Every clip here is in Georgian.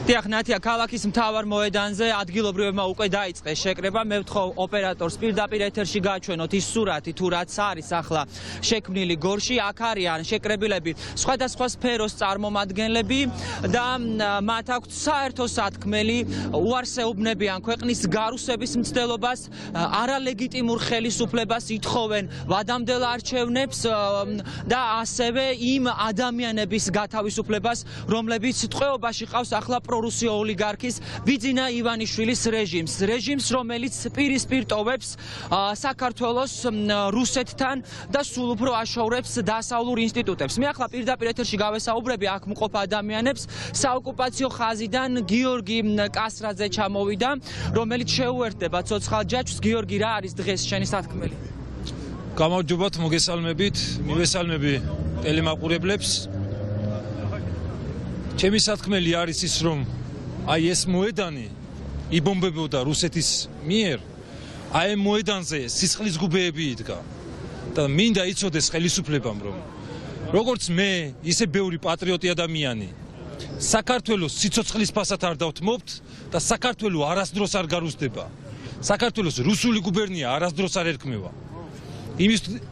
დიახ, ნათია, ქალაქის მთავარ მოედანზე ადგილობრივებმა უკვე დაიწყეს შეკრება. მე ვთხოვ ოპერატორს პირდაპირ ეთერში გაჩვენოთ ის სურათი, თუ რაც არის ახლა შექმნილი გორში. აქ არიან შეკრებილები სხვადასხვა სფეროს წარმომადგენლები და მათ აქვთ საერთო სათქმელი, უარსეუბნებიან ქვეყნის გარუსების მცდელობას, არალეგიტიმურ ხელისუფლებას, ითხოვენ ვადამდელ არჩევნებს და ასევე იმ ადამიანების გათავისუფლებას, რომლებიც ტყვეობაში ყავს ახლა პრორუსი ოლიგარქის ბიძინა ივანიშვილის რეჟიმს, რომელიც პირისპირ ტოვებს საქართველოს რუსეთთან და სულ უფრო აშორებს დასავლურ ინსტიტუტებს. მე ახლა პირდაპირ ეთერში გავესაუბრები აქ მყოფ ადამიანებს. საოკუპაციო ხაზიდან გიორგი კასრაძე ჩამოვიდა, რომელიც შეუერთდება ცოცხალ ჯაჭვს. გიორგი, რა არის დღეს შენი სათქმელი? გამარჯობათ, მოგესალმებით, მივესალმები ტელემაყურებლებს. ჩემი სათქმელი არის ის, რომ აი ეს მოედანი იბომბებოდა რუსეთის მიერ, აი ამ მოედანზე სისხლის გუბეები იდგა და მინდა იცოდეს ხელისუფლებამ, რომ როგორც მე, ისე ბევრი პატრიოტი ადამიანი საქართველოს სიცოცხლის ფასად არ დავთმობთ და საქართველო არასდროს არ გარუსდება. საქართველოს რუსული გუბერნია არასდროს არ ერქმევა.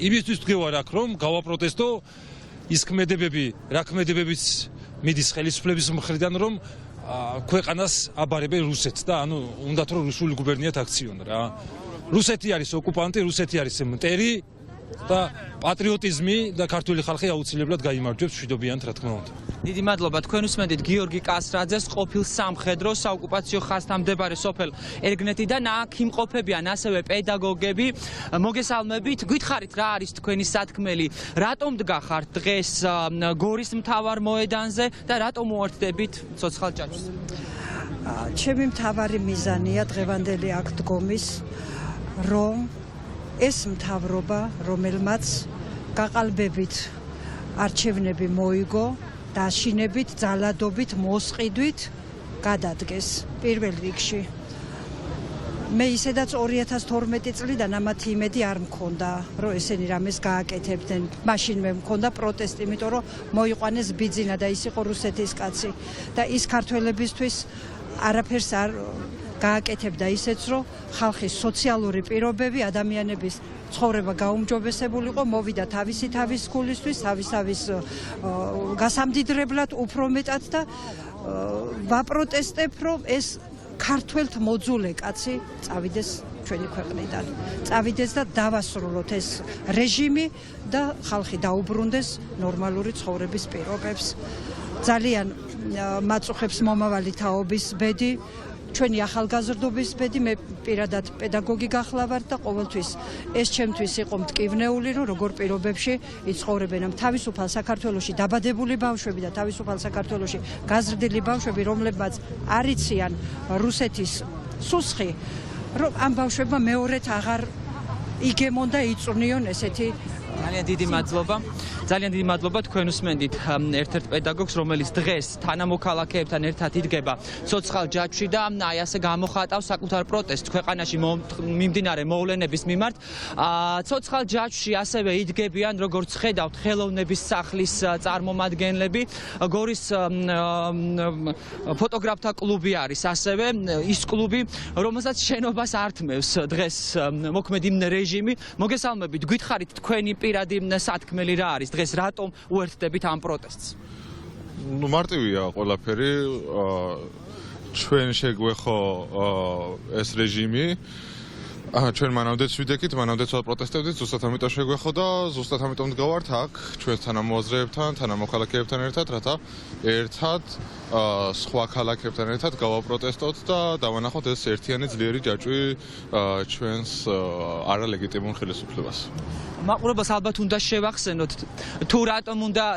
იმისთვის ვდგევარ აქ, რომ გავაპროტესტო ის ქმედებები, რა ქმედებებიც მიდის ხელისუფლების მხრიდან, რომ ქვეყანას აბარებენ რუსეთს და ანუ უნდათ რომ რუსული გუბერნიათ აქციონ რა. რუსეთი არის ოკუპანტი, რუსეთი არის მტერი და პატრიოტიზმი და ქართული ხალხი აუცილებლად გაიმარჯვებს მშვიდობიანთ, რა თქმა უნდა. დიდი მადლობა. თქვენ უსმენთ გიორგი კასრაძეს, ყოფილ სამხედრო საოკუპაციო ხაზთან მდებარე სოფელ ერგნეთიდან. აქ იმყოფებიან ასევე პედაგოგები. მოგესალმებით. გითხარით, რა არის თქვენი სათქმელი? რატომ დგახართ დღეს გორის მთავარ მოედანზე და რატომ უერთდებით ცოცხალ ჯაჭვს? ჩემი მთავარი მიზანია დღევანდელი აქ დგომის, რომ ეს მთავრობა, რომელმაც გაყალბებით არჩევნები მოიგო, დაშინებით, ძალადობით, მოსყიდვით გადადგეს პირველ რიგში. მე ისედაც 2012 წლიდან ამათი იმედი არ მქონდა, რომ ესენი რამეს გააკეთებდნენ. მაშინ მე მქონდა პროტესტი, იმიტომ რომ მოიყვანეს ბიძინა და ის იყო რუსეთის კაცი და ის ქართველებისთვის არაფერს არ გააკეთებდა ისეც, რომ ხალხის სოციალური პირობები, ადამიანების ცხოვრება გაუმჯობესებულიყო, მოვიდა თავისი გულისთვის, თავის გასამდიდრებლად უფრო მეტად და ვაპროტესტებ, რომ ეს ქართველთ მოძულე კაცი წავიდეს ჩვენი ქვეყნიდან. წავიდეს და დავასრულოთ ეს რეჟიმი და ხალხი დაუბრუნდეს ნორმალური ცხოვრების პირობებს. ძალიან მაწუხებს მომავალი თაობის ბედი, ჩვენი ახალგაზრდობის ბედი. მე პირადად პედაგოგი გახლავართ და ყოველთვის ეს ჩემთვის იყო მტკივნეული, რომ როგორ პირობებში იცხოვრებენ ამ თავისუფალ საქართველოში დაბადებული ბავშვები და თავისუფალ საქართველოში გაზრდილი ბავშვები, რომლებმაც არ იციან რუსეთის სუსხი, რომ ამ ბავშვებმა მეორედ აღარ იგემონ და იწვნიონ ესეთი. ძალიან დიდი მადლობა. ძალიან დიდი მადლობა. თქვენ უსმენდით ერთ-ერთ პედაგოგს, რომელიც დღეს თანამოქალაქეებთან ერთად იდგება ცოცხალ ჯაჭვში და აი ასე გამოხატავს საკუთარ პროტესტს ქვეყანაში მიმდინარე მოვლენების მიმართ. ცოცხალ ჯაჭვში ასევე იდგებიან, როგორც ხედავთ, ხელოვნების სახლის წარმომადგენლები. გორის ფოტოგრაფთა კლუბი არის ასევე ის კლუბი, რომელსაც შენობას ართმევს დღეს მოქმედი რეჟიმი. მოგესალმებით, გითხარით თქვენი პირადი სათქმელი რა არის დღეს, რატომ უერთდებით ამ პროტესტს? მარტივია ყველაფერი, ჩვენ შეგვეხო ეს რეჟიმი, ჩვენ მანამდეც ვიდექით, მანამდეც ვაპროტესტებდით, ზუსტად ამიტომ შეგვეხო და ზუსტად ამიტომ დგავართ აქ ჩვენს თანამოაზრეებთან, თანამოქალაქეებთან ერთად, რათა ერთად სხვა ქალაქებთან ერთად გავაპროტესტოთ და დავანახოთ ეს ერთიანი ძლიერი ჯაჭვი ჩვენს არალეგიტიმურ ხელისუფლებას. მაყურებელს ალბათ უნდა შევახსენოთ, თუ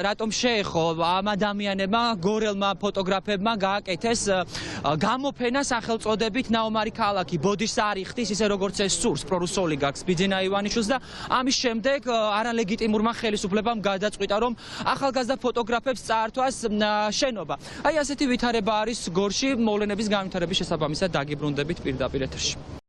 რატომ შეეხო ამ ადამიანებმა, გორელმა ფოტოგრაფებმა გააკეთეს გამოფენა სახელწოდებით ნაომარი ქალაქი, ბოდიშს არ იხდის, ისე როგორც ეს სურს პრორუს ოლიგარქს ბიძინა ივანიშვილს და ამის შემდეგ არალეგიტიმურმა ხელისუფლებამ გადაწყვიტა, რომ ახალგაზრდა ფოტოგრაფებს წაართვას შენობა. აი ასეთი ვითარება არის გორში, მოვლენების განვითარების შესაბამისად დაგიბრუნდებით პირდაპირ ეთერში.